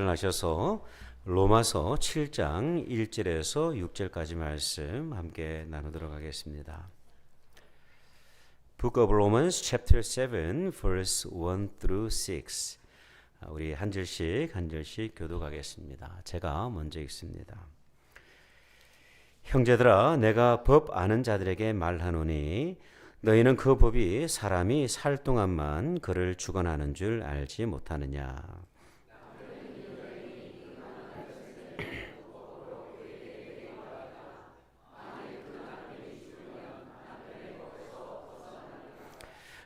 하셔서 로마서 7장 1절에서 6절까지 말씀 함께 나누도록 하겠습니다. Book of Romans chapter 7 verse 1 through 6. 우리 한 절씩 교독하겠습니다. 제가 먼저 읽습니다. 형제들아, 내가 법 아는 자들에게 말하노니 너희는 그 법이 사람이 살 동안만 그를 주관하는 줄 알지 못하느냐.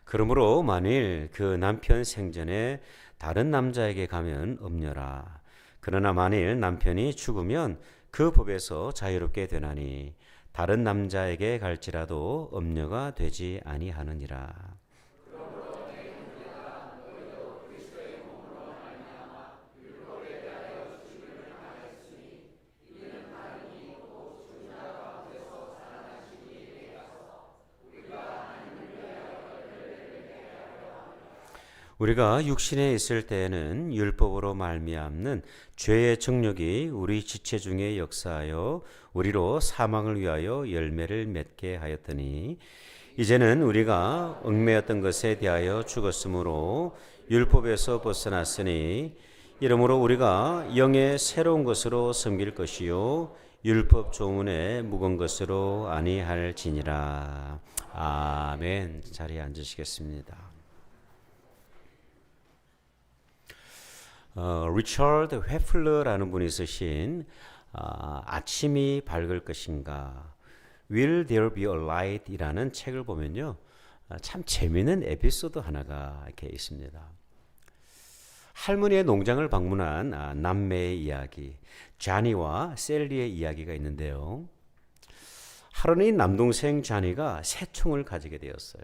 그러므로 만일 그 남편 생전에 다른 남자에게 가면 음녀라. 그러나 만일 남편이 죽으면 그 법에서 자유롭게 되나니 다른 남자에게 갈지라도 음녀가 되지 아니하느니라. 우리가 육신에 있을 때에는 율법으로 말미암는 죄의 정욕이 우리 지체 중에 역사하여 우리로 사망을 위하여 열매를 맺게 하였더니 이제는 우리가 얽매였던 것에 대하여 죽었으므로 율법에서 벗어났으니 이러므로 우리가 영의 새로운 것으로 섬길 것이요 율법 조문에 묵은 것으로 아니할지니라. 아멘. 자리에 앉으시겠습니다. 리처드 회플러라는 분이 쓰신 아침이 밝을 것인가 Will There Be a Light 이라는 책을 보면요, 참 재미있는 에피소드 하나가 이렇게 있습니다. 할머니의 농장을 방문한 남매의 이야기, 자니와 셀리의 이야기가 있는데요. 하루는 남동생 자니가 새총을 가지게 되었어요.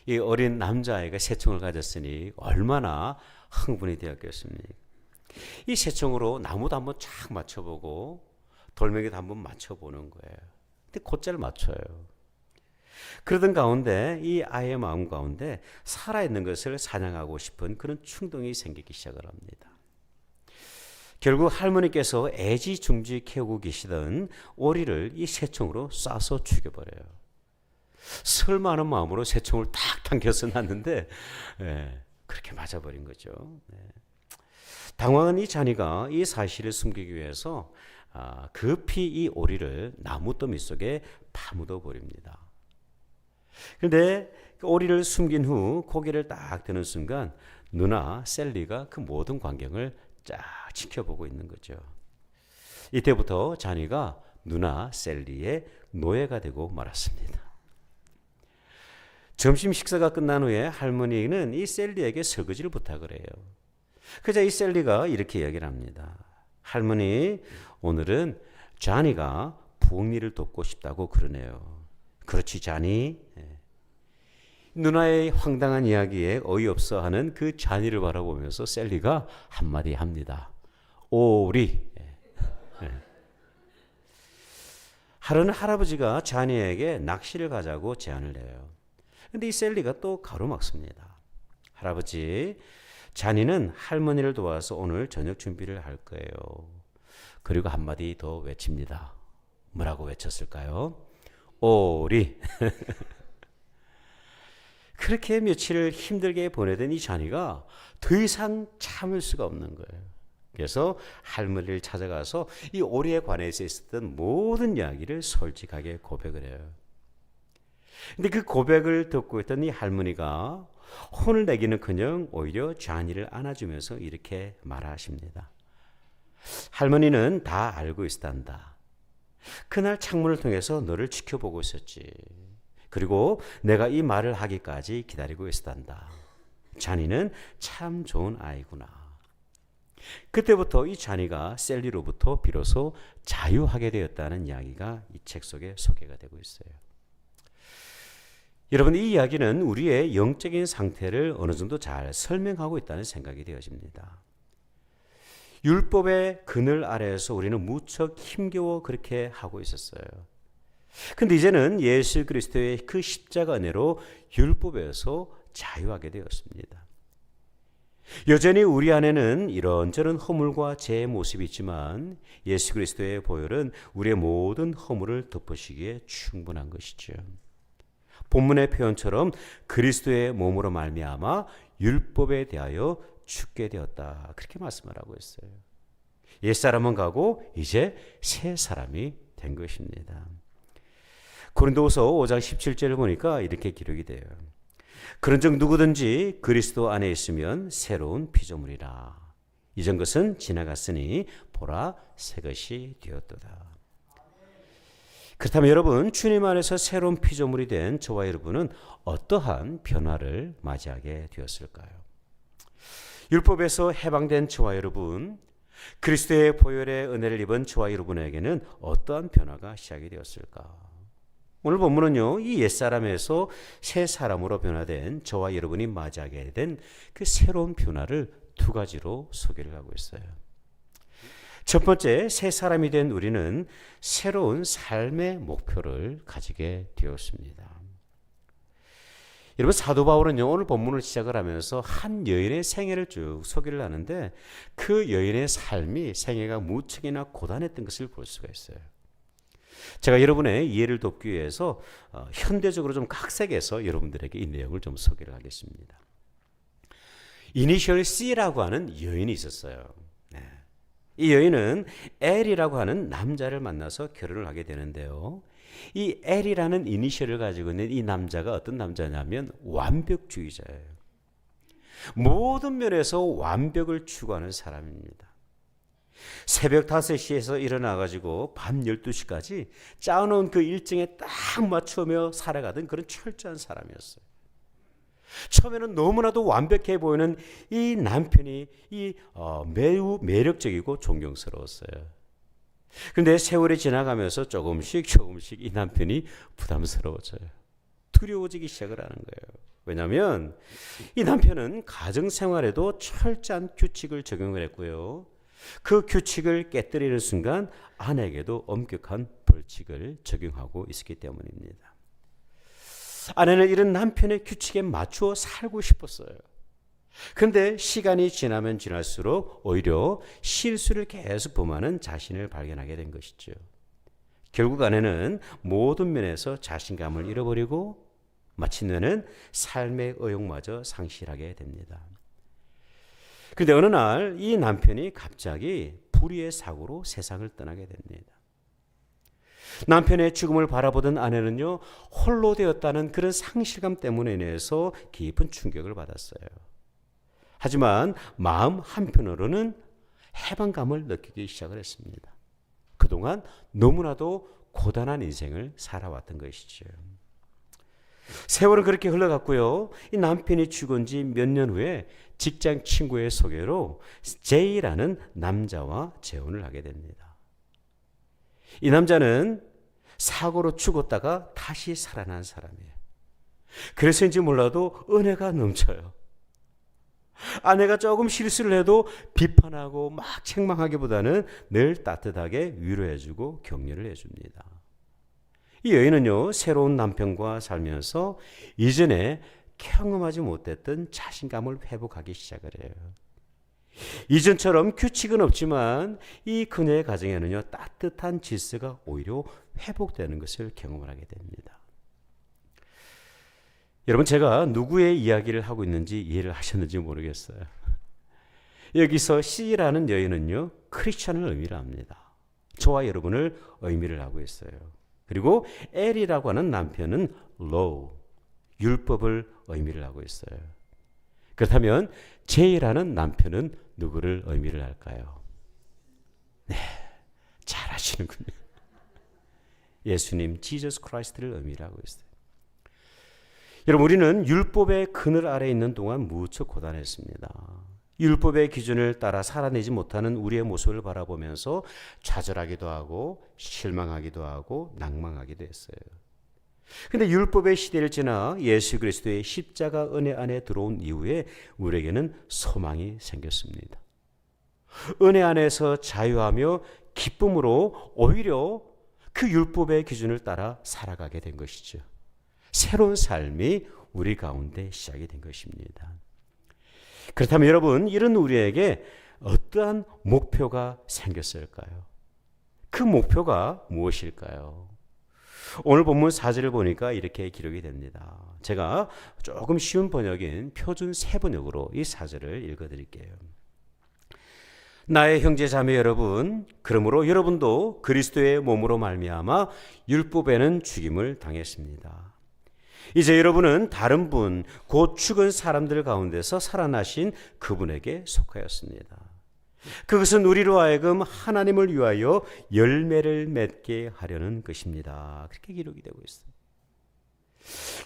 이 어린 남자아이가 새총을 가졌으니 얼마나 흥분이 되었겠습니까? 이 새총으로 나무도 한번 쫙 맞춰보고 돌멩이도 한번 맞춰보는 거예요. 근데 곧잘 맞춰요. 그러던 가운데 이 아이의 마음 가운데 살아있는 것을 사냥하고 싶은 그런 충동이 생기기 시작을 합니다. 결국 할머니께서 애지중지 키우고 계시던 오리를 이 새총으로 쏴서 죽여버려요. 설마 하는 마음으로 새총을 탁 당겨서 놨는데 그렇게 맞아버린 거죠. 당황한 이 자니가 이 사실을 숨기기 위해서 급히 이 오리를 나무더미 속에 파묻어 버립니다. 그런데 그 오리를 숨긴 후 고개를 딱 드는 순간 누나 셀리가 그 모든 광경을 쫙 지켜보고 있는 거죠. 이때부터 자니가 누나 셀리의 노예가 되고 말았습니다. 점심 식사가 끝난 후에 할머니는 이 셀리에게 설거지를 부탁을 해요. 그러자 이 셀리가 이렇게 이야기를 합니다. 할머니, 오늘은 자니가 부엌일을 돕고 싶다고 그러네요. 그렇지, 자니? 누나의 황당한 이야기에 어이없어 하는 그 자니를 바라보면서 셀리가 한마디 합니다. 오리. 하루는 할아버지가 자니에게 낚시를 가자고 제안을 해요. 근데 이 셀리가 또 가로막습니다. 할아버지, 자니는 할머니를 도와서 오늘 저녁 준비를 할 거예요. 그리고 한마디 더 외칩니다. 뭐라고 외쳤을까요? 오리. 그렇게 며칠을 힘들게 보내던 이 자니가 더 이상 참을 수가 없는 거예요. 그래서 할머니를 찾아가서 이 오리에 관해서 있었던 모든 이야기를 솔직하게 고백을 해요. 근데 그 고백을 듣고 있던 이 할머니가 혼을 내기는커녕 오히려 자니를 안아주면서 이렇게 말하십니다. 할머니는 다 알고 있단다. 그날 창문을 통해서 너를 지켜보고 있었지. 그리고 내가 이 말을 하기까지 기다리고 있었단다. 자니는 참 좋은 아이구나. 그때부터 이 자니가 셀리로부터 비로소 자유하게 되었다는 이야기가 이 책 속에 소개가 되고 있어요. 여러분, 이 이야기는 우리의 영적인 상태를 어느 정도 잘 설명하고 있다는 생각이 되어집니다. 율법의 그늘 아래에서 우리는 무척 힘겨워 그렇게 하고 있었어요. 근데 이제는 예수 그리스도의 그 십자가 은혜로 율법에서 자유하게 되었습니다. 여전히 우리 안에는 이런저런 허물과 죄의 모습이 있지만 예수 그리스도의 보혈은 우리의 모든 허물을 덮으시기에 충분한 것이죠. 본문의 표현처럼 그리스도의 몸으로 말미암아 율법에 대하여 죽게 되었다, 그렇게 말씀을 하고 있어요. 옛사람은 가고 이제 새 사람이 된 것입니다. 고린도후서 5장 17절을 보니까 이렇게 기록이 돼요. 그런즉 누구든지 그리스도 안에 있으면 새로운 피조물이라. 이전 것은 지나갔으니 보라 새 것이 되었도다. 그렇다면 여러분, 주님 안에서 새로운 피조물이 된 저와 여러분은 어떠한 변화를 맞이하게 되었을까요? 율법에서 해방된 저와 여러분, 그리스도의 보혈의 은혜를 입은 저와 여러분에게는 어떠한 변화가 시작이 되었을까? 오늘 본문은요, 이 옛사람에서 새 사람으로 변화된 저와 여러분이 맞이하게 된 그 새로운 변화를 두 가지로 소개를 하고 있어요. 첫 번째, 새 사람이 된 우리는 새로운 삶의 목표를 가지게 되었습니다. 여러분, 사도 바울은요, 오늘 본문을 시작을 하면서 한 여인의 생애를 쭉 소개를 하는데 그 여인의 삶이 생애가 무척이나 고단했던 것을 볼 수가 있어요. 제가 여러분의 이해를 돕기 위해서 현대적으로 좀 각색해서 여러분들에게 이 내용을 좀 소개를 하겠습니다. 이니셜 C라고 하는 여인이 있었어요. 이 여인은 L이라고 하는 남자를 만나서 결혼을 하게 되는데요. 이 L이라는 이니셜을 가지고 있는 이 남자가 어떤 남자냐면 완벽주의자예요. 모든 면에서 완벽을 추구하는 사람입니다. 새벽 5시에서 일어나가지고 밤 12시까지 짜놓은 그 일정에 딱 맞추며 살아가던 그런 철저한 사람이었어요. 처음에는 너무나도 완벽해 보이는 이 남편이 매우 매력적이고 존경스러웠어요. 그런데 세월이 지나가면서 조금씩 이 남편이 부담스러워져요. 두려워지기 시작을 하는 거예요. 왜냐하면 이 남편은 가정생활에도 철저한 규칙을 적용을 했고요. 그 규칙을 깨뜨리는 순간 아내에게도 엄격한 벌칙을 적용하고 있었기 때문입니다. 아내는 이런 남편의 규칙에 맞추어 살고 싶었어요. 그런데 시간이 지나면 지날수록 오히려 실수를 계속 범하는 자신을 발견하게 된 것이죠. 결국 아내는 모든 면에서 자신감을 잃어버리고 마침내는 삶의 의욕마저 상실하게 됩니다. 그런데 어느 날 이 남편이 갑자기 불의의 사고로 세상을 떠나게 됩니다. 남편의 죽음을 바라보던 아내는요, 홀로 되었다는 그런 상실감 때문에 인해서 깊은 충격을 받았어요. 하지만 마음 한편으로는 해방감을 느끼기 시작을 했습니다. 그동안 너무나도 고단한 인생을 살아왔던 것이죠. 세월은 그렇게 흘러갔고요. 이 남편이 죽은 지 몇 년 후에 직장 친구의 소개로 제이라는 남자와 재혼을 하게 됩니다. 이 남자는 사고로 죽었다가 다시 살아난 사람이에요. 그래서인지 몰라도 은혜가 넘쳐요. 아내가 조금 실수를 해도 비판하고 막 책망하기보다는 늘 따뜻하게 위로해주고 격려를 해줍니다. 이 여인은요, 새로운 남편과 살면서 이전에 경험하지 못했던 자신감을 회복하기 시작을 해요. 이전처럼 규칙은 없지만 이 그녀의 가정에는요, 따뜻한 질서가 오히려 회복되는 것을 경험을 하게 됩니다. 여러분, 제가 누구의 이야기를 하고 있는지 이해를 하셨는지 모르겠어요. 여기서 C라는 여인은요, 크리스천을 의미를 합니다. 저와 여러분을 의미를 하고 있어요. 그리고 L이라고 하는 남편은 law, 율법을 의미를 하고 있어요. 그렇다면 J라는 남편은 누구를 의미를 할까요? 네, 잘 아시는군요. 예수님, 지저스 크라이스트를 의미를 하고 있어요. 여러분, 우리는 율법의 그늘 아래에 있는 동안 무척 고단했습니다. 율법의 기준을 따라 살아내지 못하는 우리의 모습을 바라보면서 좌절하기도 하고 실망하기도 하고 낭망하기도 했어요. 그런데 율법의 시대를 지나 예수 그리스도의 십자가 은혜 안에 들어온 이후에 우리에게는 소망이 생겼습니다. 은혜 안에서 자유하며 기쁨으로 오히려 그 율법의 기준을 따라 살아가게 된 것이죠. 새로운 삶이 우리 가운데 시작이 된 것입니다. 그렇다면 여러분, 이런 우리에게 어떠한 목표가 생겼을까요? 그 목표가 무엇일까요? 오늘 본문 4절을 보니까 이렇게 기록이 됩니다. 제가 조금 쉬운 번역인 표준 세번역으로 이 4절을 읽어드릴게요. 나의 형제 자매 여러분, 그러므로 여러분도 그리스도의 몸으로 말미암아 율법에는 죽임을 당했습니다. 이제 여러분은 다른 분, 곧 죽은 사람들 가운데서 살아나신 그분에게 속하였습니다. 그것은 우리로 하여금 하나님을 위하여 열매를 맺게 하려는 것입니다. 그렇게 기록이 되고 있어요.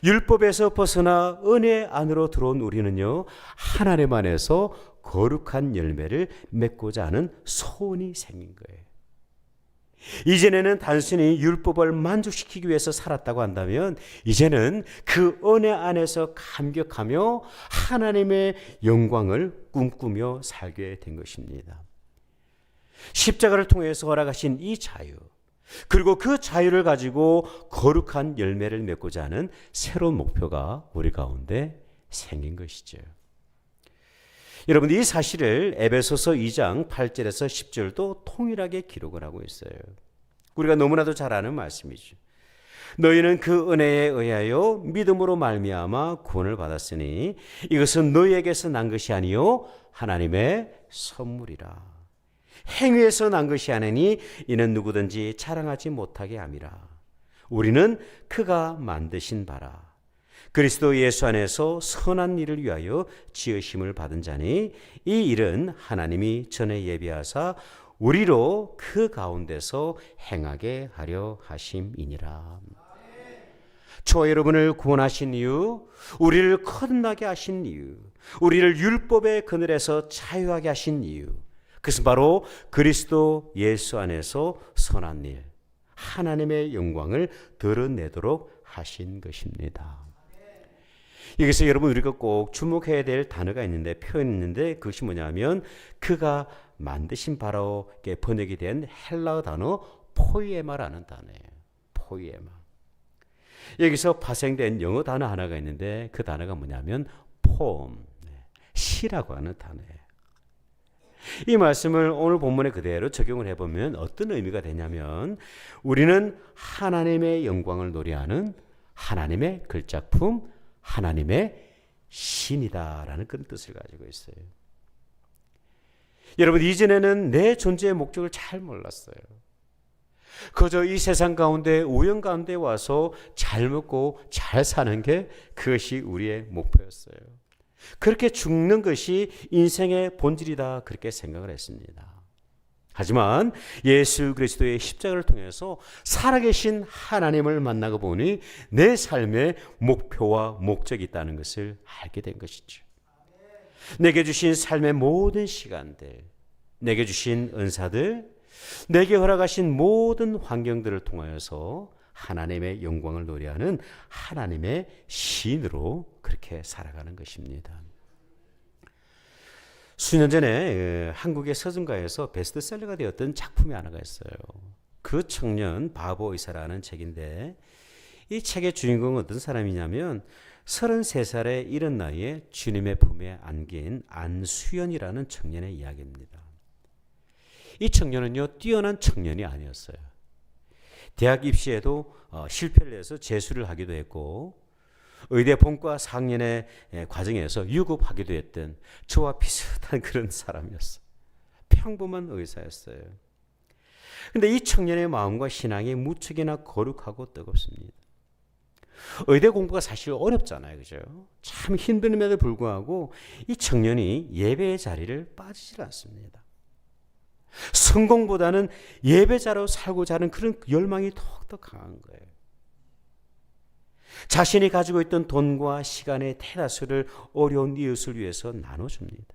율법에서 벗어나 은혜 안으로 들어온 우리는요, 하나님 안에서 거룩한 열매를 맺고자 하는 소원이 생긴 거예요. 이전에는 단순히 율법을 만족시키기 위해서 살았다고 한다면, 이제는 그 은혜 안에서 감격하며 하나님의 영광을 꿈꾸며 살게 된 것입니다. 십자가를 통해서 허락하신 이 자유, 그리고 그 자유를 가지고 거룩한 열매를 맺고자 하는 새로운 목표가 우리 가운데 생긴 것이죠. 여러분, 이 사실을 에베소서 2장 8절에서 10절도 통일하게 기록을 하고 있어요. 우리가 너무나도 잘 아는 말씀이죠. 너희는 그 은혜에 의하여 믿음으로 말미암아 구원을 받았으니 이것은 너희에게서 난 것이 아니요 하나님의 선물이라. 행위에서 난 것이 아니니 이는 누구든지 자랑하지 못하게 함이라. 우리는 그가 만드신 바라. 그리스도 예수 안에서 선한 일을 위하여 지으심을 받은 자니 이 일은 하나님이 전에 예비하사 우리로 그 가운데서 행하게 하려 하심이니라. 저와 여러분을 구원하신 이유, 우리를 거듭나게 하신 이유, 우리를 율법의 그늘에서 자유하게 하신 이유, 그것은 바로 그리스도 예수 안에서 선한 일, 하나님의 영광을 드러내도록 하신 것입니다. 여기서 여러분, 우리가 꼭 주목해야 될 단어가 있는데, 표현이 있는데, 그것이 뭐냐면 그가 만드신 바로 번역이 된 헬라어 단어 포이에마라는 단어예요. 포이에마. 여기서 파생된 영어 단어 하나가 있는데 그 단어가 뭐냐면 포엠, 시라고 하는 단어예요. 이 말씀을 오늘 본문에 그대로 적용을 해보면 어떤 의미가 되냐면, 우리는 하나님의 영광을 노래하는 하나님의 글작품, 하나님의 신이다라는 그런 뜻을 가지고 있어요. 여러분, 이전에는 내 존재의 목적을 잘 몰랐어요. 그저 이 세상 가운데 우연 가운데 와서 잘 먹고 잘 사는 게 그것이 우리의 목표였어요. 그렇게 죽는 것이 인생의 본질이다, 그렇게 생각을 했습니다. 하지만 예수 그리스도의 십자가를 통해서 살아계신 하나님을 만나고 보니 내 삶의 목표와 목적이 있다는 것을 알게 된 것이죠. 내게 주신 삶의 모든 시간들, 내게 주신 은사들, 내게 허락하신 모든 환경들을 통하여서 하나님의 영광을 노래하는 하나님의 시인으로 그렇게 살아가는 것입니다. 수년 전에 한국의 서점가에서 베스트셀러가 되었던 작품이 하나가 있어요. 그 청년 바보 의사라는 책인데, 이 책의 주인공은 어떤 사람이냐면 33살의 이른 나이에 주님의 품에 안긴 안수연이라는 청년의 이야기입니다. 이 청년은요, 뛰어난 청년이 아니었어요. 대학 입시에도 실패를 해서 재수를 하기도 했고, 의대 본과 4학년의 과정에서 유급하기도 했던 저와 비슷한 그런 사람이었어요. 평범한 의사였어요. 그런데 이 청년의 마음과 신앙이 무척이나 거룩하고 뜨겁습니다. 의대 공부가 사실 어렵잖아요, 그죠? 참 힘듦에도 불구하고 이 청년이 예배의 자리를 빠지질 않습니다. 성공보다는 예배자로 살고자 하는 그런 열망이 더욱더 강한 거예요. 자신이 가지고 있던 돈과 시간의 대다수를 어려운 이웃을 위해서 나눠줍니다.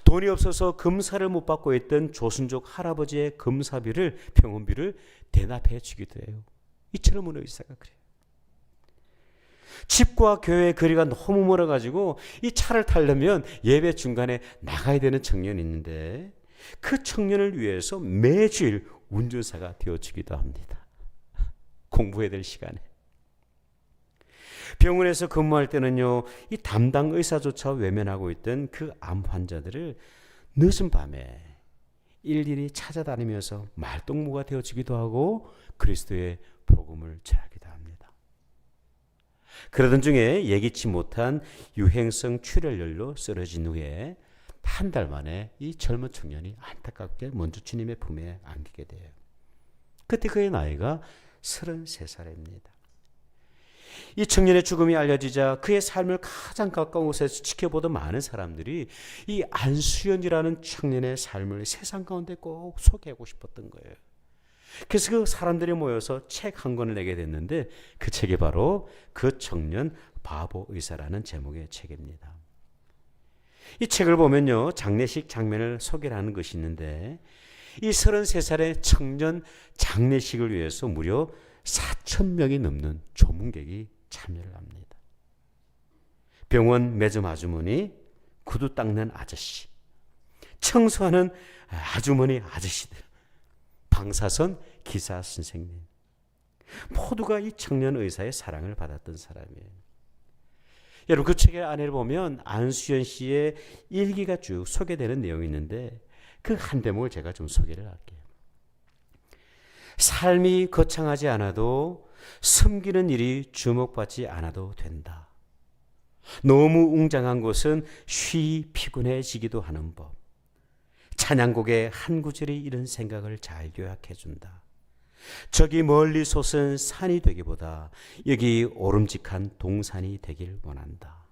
돈이 없어서 검사를 못 받고 있던 조순족 할아버지의 검사비를, 병원비를 대납해 주기도 해요. 이처럼 어느 의사가 그래요. 집과 교회의 거리가 너무 멀어가지고 이 차를 타려면 예배 중간에 나가야 되는 청년이 있는데, 그 청년을 위해서 매주일 운전사가 되어주기도 합니다. 공부해야 될 시간에. 병원에서 근무할 때는요, 이 담당 의사조차 외면하고 있던 그 암 환자들을 늦은 밤에 일일이 찾아다니면서 말동무가 되어주기도 하고 그리스도의 복음을 전하기도 합니다. 그러던 중에 예기치 못한 유행성 출혈열로 쓰러진 후에 한 달 만에 이 젊은 청년이 안타깝게 먼저 주님의 품에 안기게 돼요. 그때 그의 나이가 33살입니다. 이 청년의 죽음이 알려지자 그의 삶을 가장 가까운 곳에서 지켜보던 많은 사람들이 이 안수연이라는 청년의 삶을 세상 가운데 꼭 소개하고 싶었던 거예요. 그래서 그 사람들이 모여서 책 한 권을 내게 됐는데 그 책이 바로 그 청년 바보 의사라는 제목의 책입니다. 이 책을 보면요, 장례식 장면을 소개를 하는 것이 있는데 이 33살의 청년 장례식을 위해서 무려 4,000명이 넘는 조문객이 참여를 합니다. 병원 매점 아주머니, 구두 닦는 아저씨, 청소하는 아주머니 아저씨들, 방사선 기사 선생님, 모두가 이 청년 의사의 사랑을 받았던 사람이에요. 여러분, 그 책의 안을 보면 안수연 씨의 일기가 쭉 소개되는 내용이 있는데 그 한 대목을 제가 좀 소개를 할게요. 삶이 거창하지 않아도 섬기는 일이 주목받지 않아도 된다. 너무 웅장한 곳은 쉬이 피곤해지기도 하는 법. 찬양곡의 한 구절이 이런 생각을 잘 요약해 준다. 저기 멀리 솟은 산이 되기보다 여기 오름직한 동산이 되길 원한다.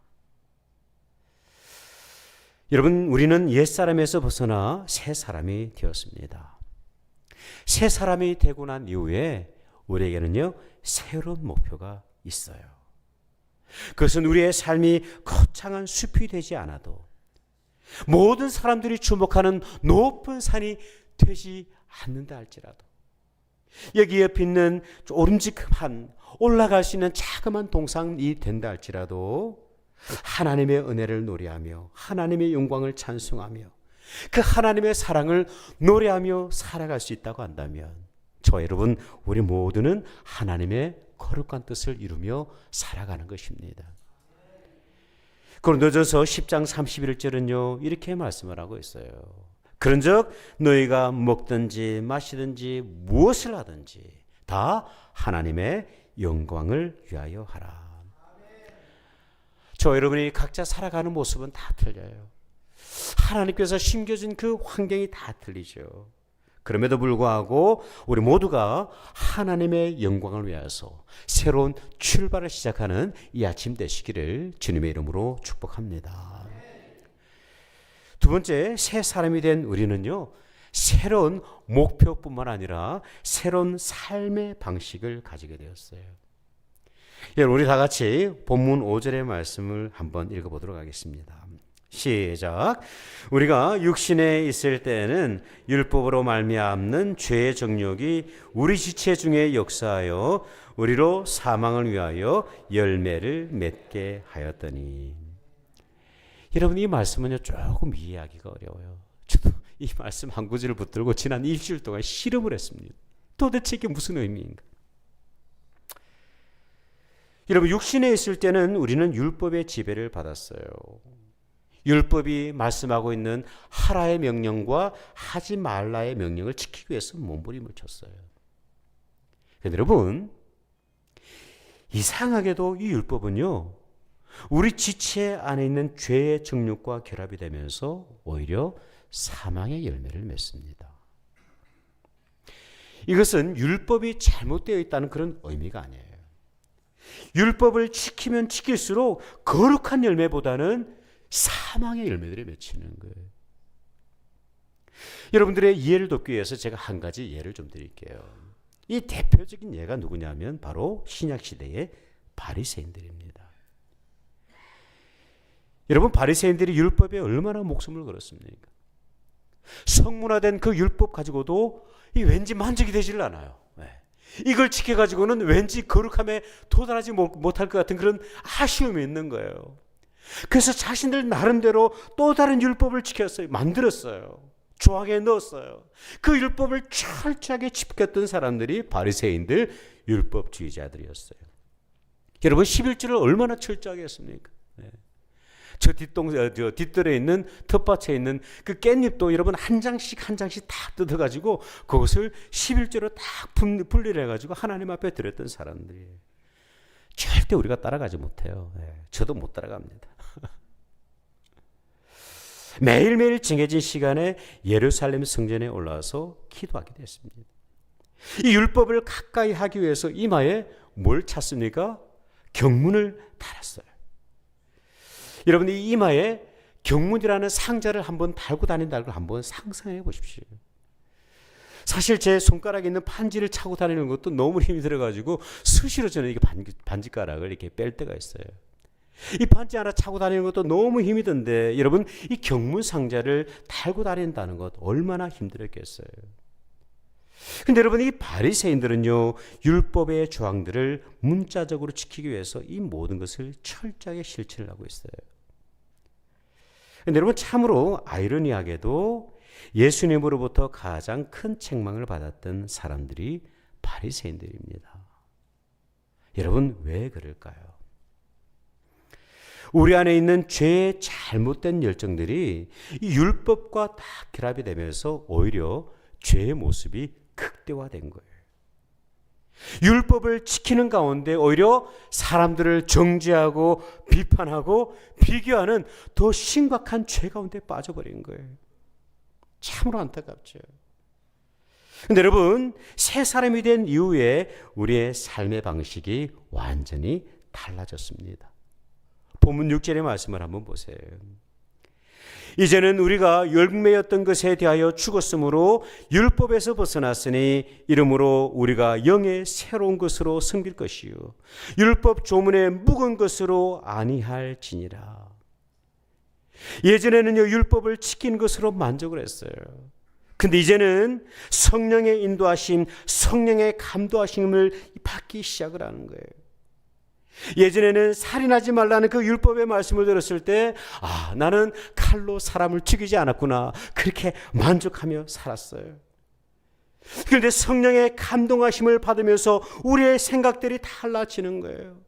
여러분, 우리는 옛사람에서 벗어나 새 사람이 되었습니다. 새 사람이 되고 난 이후에 우리에게는요, 새로운 목표가 있어요. 그것은 우리의 삶이 거창한 숲이 되지 않아도 모든 사람들이 주목하는 높은 산이 되지 않는다 할지라도 여기 옆에 있는 오름직한 올라갈 수 있는 자그마한 동산이 된다 할지라도 하나님의 은혜를 노래하며 하나님의 영광을 찬송하며 그 하나님의 사랑을 노래하며 살아갈 수 있다고 한다면 저 여러분, 우리 모두는 하나님의 거룩한 뜻을 이루며 살아가는 것입니다. 고린도전서 10장 31절은요 이렇게 말씀을 하고 있어요. 그런즉 너희가 먹든지 마시든지 무엇을 하든지 다 하나님의 영광을 위하여 하라. 저 여러분이 각자 살아가는 모습은 다 틀려요. 하나님께서 심겨준 그 환경이 다 틀리죠. 그럼에도 불구하고 우리 모두가 하나님의 영광을 위해서 새로운 출발을 시작하는 이 아침 되시기를 주님의 이름으로 축복합니다. 두 번째, 새 사람이 된 우리는요, 새로운 목표뿐만 아니라 새로운 삶의 방식을 가지게 되었어요. 여러분, 우리 다 같이 본문 5절의 말씀을 한번 읽어보도록 하겠습니다. 시작. 우리가 육신에 있을 때에는 율법으로 말미암는 죄의 정욕이 우리 지체 중에 역사하여 우리로 사망을 위하여 열매를 맺게 하였더니. 여러분, 이 말씀은요 조금 이해하기가 어려워요. 저도 이 말씀 한 구절을 붙들고 지난 일주일 동안 실험을 했습니다. 도대체 이게 무슨 의미인가? 여러분, 육신에 있을 때는 우리는 율법의 지배를 받았어요. 율법이 말씀하고 있는 하라의 명령과 하지 말라의 명령을 지키기 위해서 몸부림을 쳤어요. 그런데 여러분, 이상하게도 이 율법은요 우리 지체 안에 있는 죄의 정욕과 결합이 되면서 오히려 사망의 열매를 맺습니다. 이것은 율법이 잘못되어 있다는 그런 의미가 아니에요. 율법을 지키면 지킬수록 거룩한 열매보다는 사망의 열매들을 맺히는 거예요. 여러분들의 이해를 돕기 위해서 제가 한 가지 예를 좀 드릴게요. 이 대표적인 예가 누구냐면 바로 신약시대의 바리새인들입니다. 여러분, 바리새인들이 율법에 얼마나 목숨을 걸었습니까? 성문화된 그 율법 가지고도 왠지 만족이 되질 않아요. 이걸 지켜가지고는 왠지 거룩함에 도달하지 못할 것 같은 그런 아쉬움이 있는 거예요. 그래서 자신들 나름대로 또 다른 율법을 지켰어요. 만들었어요. 조항에 넣었어요. 그 율법을 철저하게 지켰던 사람들이 바리새인들, 율법주의자들이었어요. 여러분 11조를 얼마나 철저하게 했습니까? 저 뒷뜰에 있는 텃밭에 있는 그 깻잎도 여러분 한 장씩 한 장씩 다 뜯어가지고 그것을 11조로 딱 분리를 해가지고 하나님 앞에 드렸던 사람들이에요. 절대 우리가 따라가지 못해요. 저도 못 따라갑니다. 매일매일 정해진 시간에 예루살렘 성전에 올라와서 기도하게 됐습니다. 이 율법을 가까이 하기 위해서 이마에 뭘 찼습니까? 경문을 달았어요. 여러분 이 이마에 경문이라는 상자를 한번 달고 다닌다는 걸 한번 상상해 보십시오. 사실 제 손가락에 있는 반지를 차고 다니는 것도 너무 힘이 들어가지고 수시로 저는 이게 반지가락을 이렇게 뺄 때가 있어요. 이 반지 하나 차고 다니는 것도 너무 힘이 든데 여러분 이 경문 상자를 달고 다닌다는 것 얼마나 힘들었겠어요. 근데 여러분 이 바리새인들은요 율법의 조항들을 문자적으로 지키기 위해서 이 모든 것을 철저하게 실천을 하고 있어요. 근데 여러분 참으로 아이러니하게도 예수님으로부터 가장 큰 책망을 받았던 사람들이 바리새인들입니다. 여러분 왜 그럴까요? 우리 안에 있는 죄의 잘못된 열정들이 이 율법과 다 결합이 되면서 오히려 죄의 모습이 극대화된 거예요. 율법을 지키는 가운데 오히려 사람들을 정죄하고 비판하고 비교하는 더 심각한 죄 가운데 빠져버린 거예요. 참으로 안타깝죠. 그런데 여러분 새 사람이 된 이후에 우리의 삶의 방식이 완전히 달라졌습니다. 본문 6절의 말씀을 한번 보세요. 이제는 우리가 열매였던 것에 대하여 죽었으므로 율법에서 벗어났으니 이러므로 우리가 영의 새로운 것으로 섬길 것이요 율법 조문에 묵은 것으로 아니할지니라. 예전에는요 율법을 지킨 것으로 만족을 했어요. 근데 이제는 성령의 인도하심, 성령의 감도하심을 받기 시작을 하는 거예요. 예전에는 살인하지 말라는 그 율법의 말씀을 들었을 때 나는 칼로 사람을 죽이지 않았구나 그렇게 만족하며 살았어요. 그런데 성령의 감동하심을 받으면서 우리의 생각들이 달라지는 거예요.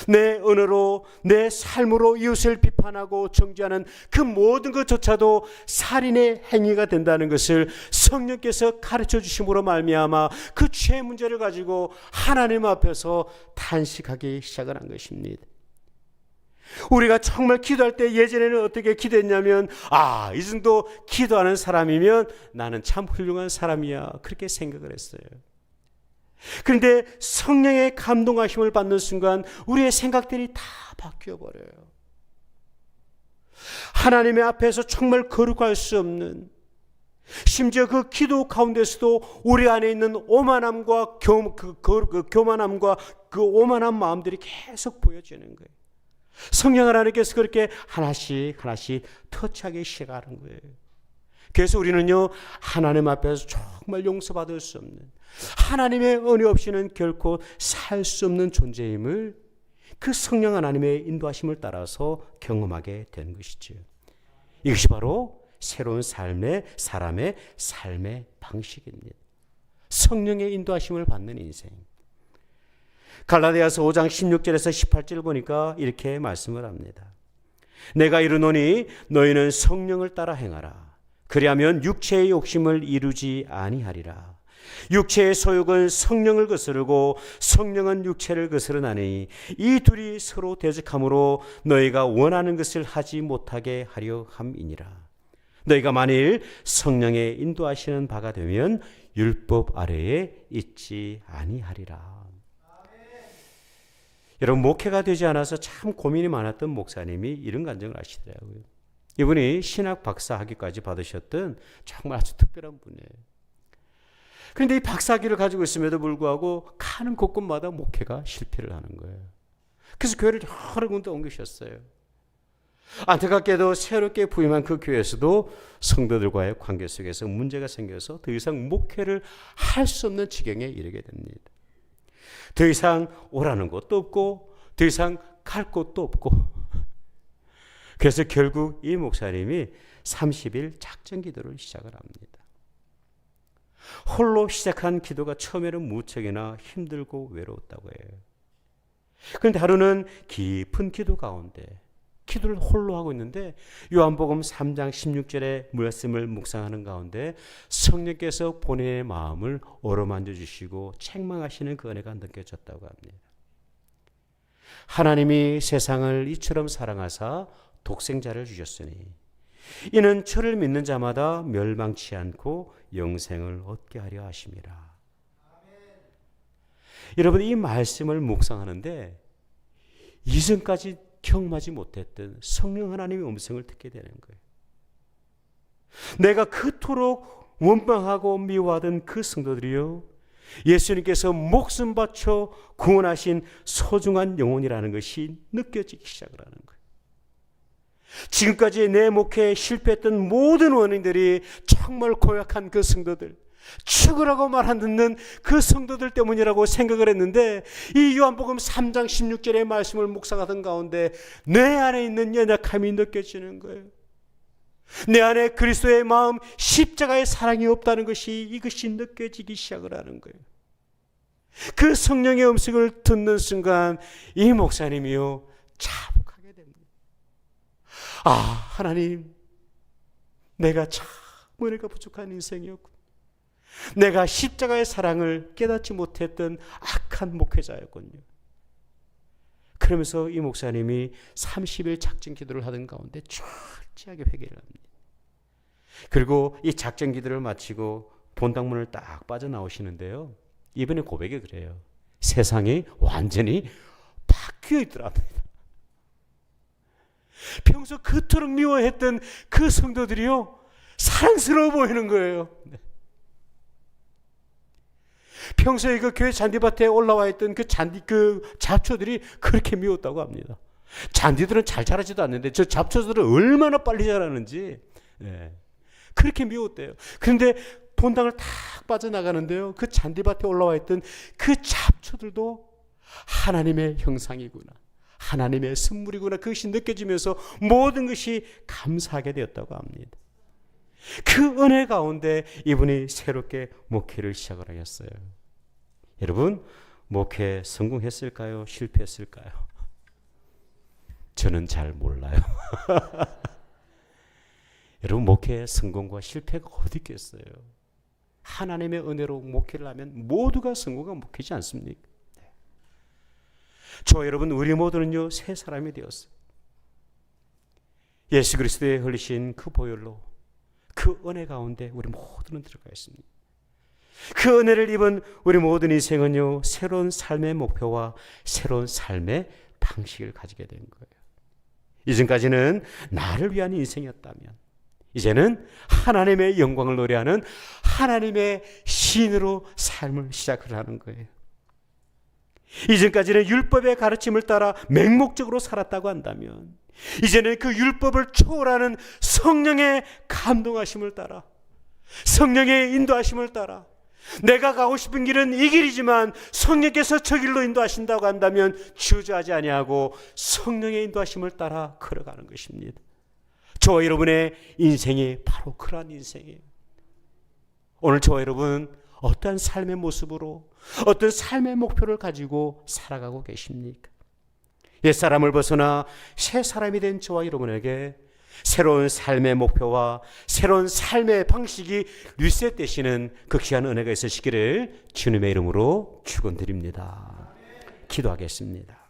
내 언어로 내 삶으로 이웃을 비판하고 정죄하는 그 모든 것조차도 살인의 행위가 된다는 것을 성령께서 가르쳐 주심으로 말미암아 그 죄 문제를 가지고 하나님 앞에서 탄식하기 시작을 한 것입니다. 우리가 정말 기도할 때 예전에는 어떻게 기도했냐면 이 정도 기도하는 사람이면 나는 참 훌륭한 사람이야 그렇게 생각을 했어요. 그런데 성령의 감동하심을 받는 순간 우리의 생각들이 다 바뀌어 버려요. 하나님의 앞에서 정말 거룩할 수 없는, 심지어 그 기도 가운데서도 우리 안에 있는 오만함과 교만함과 그 오만한 마음들이 계속 보여지는 거예요. 성령 하나님께서 그렇게 하나씩 터치하기 시작하는 거예요. 그래서 우리는요 하나님 앞에서 정말 용서받을 수 없는, 하나님의 은혜 없이는 결코 살 수 없는 존재임을 그 성령 하나님의 인도하심을 따라서 경험하게 되는 것이죠. 이것이 바로 새로운 사람의 삶의 방식입니다. 성령의 인도하심을 받는 인생. 갈라디아서 5장 16절에서 18절 보니까 이렇게 말씀을 합니다. 내가 이르노니 너희는 성령을 따라 행하라. 그리하면 육체의 욕심을 이루지 아니하리라. 육체의 소욕은 성령을 거스르고 성령은 육체를 거스르나니 이 둘이 서로 대적함으로 너희가 원하는 것을 하지 못하게 하려 함이니라. 너희가 만일 성령의 인도하시는 바가 되면 율법 아래에 있지 아니하리라. 여러분 목회가 되지 않아서 참 고민이 많았던 목사님이 이런 간증을 하시더라고요. 이분이 신학 박사 학위까지 받으셨던 정말 아주 특별한 분이에요. 그런데 이 박사학위를 가지고 있음에도 불구하고 가는 곳곳마다 목회가 실패를 하는 거예요. 그래서 교회를 여러 군데 옮기셨어요. 안타깝게도 새롭게 부임한 그 교회에서도 성도들과의 관계 속에서 문제가 생겨서 더 이상 목회를 할 수 없는 지경에 이르게 됩니다. 더 이상 오라는 곳도 없고 더 이상 갈 곳도 없고, 그래서 결국 이 목사님이 30일 작전 기도를 시작을 합니다. 홀로 시작한 기도가 처음에는 무척이나 힘들고 외로웠다고 해요. 그런데 하루는 깊은 기도 가운데 기도를 홀로 하고 있는데 요한복음 3장 16절의 말씀을 묵상하는 가운데 성령께서 본인의 마음을 어루만져 주시고 책망하시는 그 은혜가 느껴졌다고 합니다. 하나님이 세상을 이처럼 사랑하사 독생자를 주셨으니 이는 저를 믿는 자마다 멸망치 않고 영생을 얻게 하려 하심이라. 여러분, 이 말씀을 묵상하는데 이전까지 경험하지 못했던 성령 하나님의 음성을 듣게 되는 거예요. 내가 그토록 원망하고 미워하던 그 성도들이요, 예수님께서 목숨 바쳐 구원하신 소중한 영혼이라는 것이 느껴지기 시작을 하는 거예요. 지금까지 내 목회에 실패했던 모든 원인들이 정말 고약한 그 성도들, 죽으라고 말 안 듣는 그 성도들 때문이라고 생각을 했는데, 이 요한복음 3장 16절의 말씀을 묵상하던 가운데 내 안에 있는 연약함이 느껴지는 거예요. 내 안에 그리스도의 마음, 십자가의 사랑이 없다는 것이, 이것이 느껴지기 시작을 하는 거예요. 그 성령의 음성을 듣는 순간 이 목사님이요, 자복하게 됩니다. 아, 하나님, 내가 참 은혜가 부족한 인생이었군. 내가 십자가의 사랑을 깨닫지 못했던 악한 목회자였군요. 그러면서 이 목사님이 30일 작정 기도를 하던 가운데 철저하게 회개를 합니다. 그리고 이 작정 기도를 마치고 본당문을 딱 빠져나오시는데요, 이번에 고백이 그래요. 세상이 완전히 바뀌어 있더랍니다. 평소 그토록 미워했던 그 성도들이요, 사랑스러워 보이는 거예요. 평소에 그 교회 잔디밭에 올라와 있던 그 잡초들이 그렇게 미웠다고 합니다. 잔디들은 잘 자라지도 않는데 저 잡초들은 얼마나 빨리 자라는지, 그렇게 미웠대요. 그런데 본당을 탁 빠져나가는데요, 그 잔디밭에 올라와 있던 그 잡초들도 하나님의 형상이구나, 하나님의 선물이구나, 그것이 느껴지면서 모든 것이 감사하게 되었다고 합니다. 그 은혜 가운데 이분이 새롭게 목회를 시작을 하였어요. 여러분, 목회 성공했을까요? 실패했을까요? 저는 잘 몰라요. 여러분, 목회의 성공과 실패가 어디 있겠어요? 하나님의 은혜로 목회를 하면 모두가 성공한 목회지 않습니까? 저 여러분, 우리 모두는요, 새 사람이 되었어요. 예수 그리스도의 흘리신 그 보혈로 그 은혜 가운데 우리 모두는 들어가 있습니다. 그 은혜를 입은 우리 모든 인생은요, 새로운 삶의 목표와 새로운 삶의 방식을 가지게 된 거예요. 이전까지는 나를 위한 인생이었다면 이제는 하나님의 영광을 노래하는 하나님의 시인으로 삶을 시작을 하는 거예요. 이전까지는 율법의 가르침을 따라 맹목적으로 살았다고 한다면 이제는 그 율법을 초월하는 성령의 감동하심을 따라, 성령의 인도하심을 따라, 내가 가고 싶은 길은 이 길이지만 성령께서 저 길로 인도하신다고 한다면 주저하지 아니하고 성령의 인도하심을 따라 걸어가는 것입니다. 저와 여러분의 인생이 바로 그러한 인생이에요. 오늘 저와 여러분, 어떤 삶의 모습으로, 어떤 삶의 목표를 가지고 살아가고 계십니까? 옛사람을 벗어나 새 사람이 된 저와 여러분에게 새로운 삶의 목표와 새로운 삶의 방식이 리셋되시는 그 귀한 은혜가 있으시기를 주님의 이름으로 축원드립니다. 기도하겠습니다.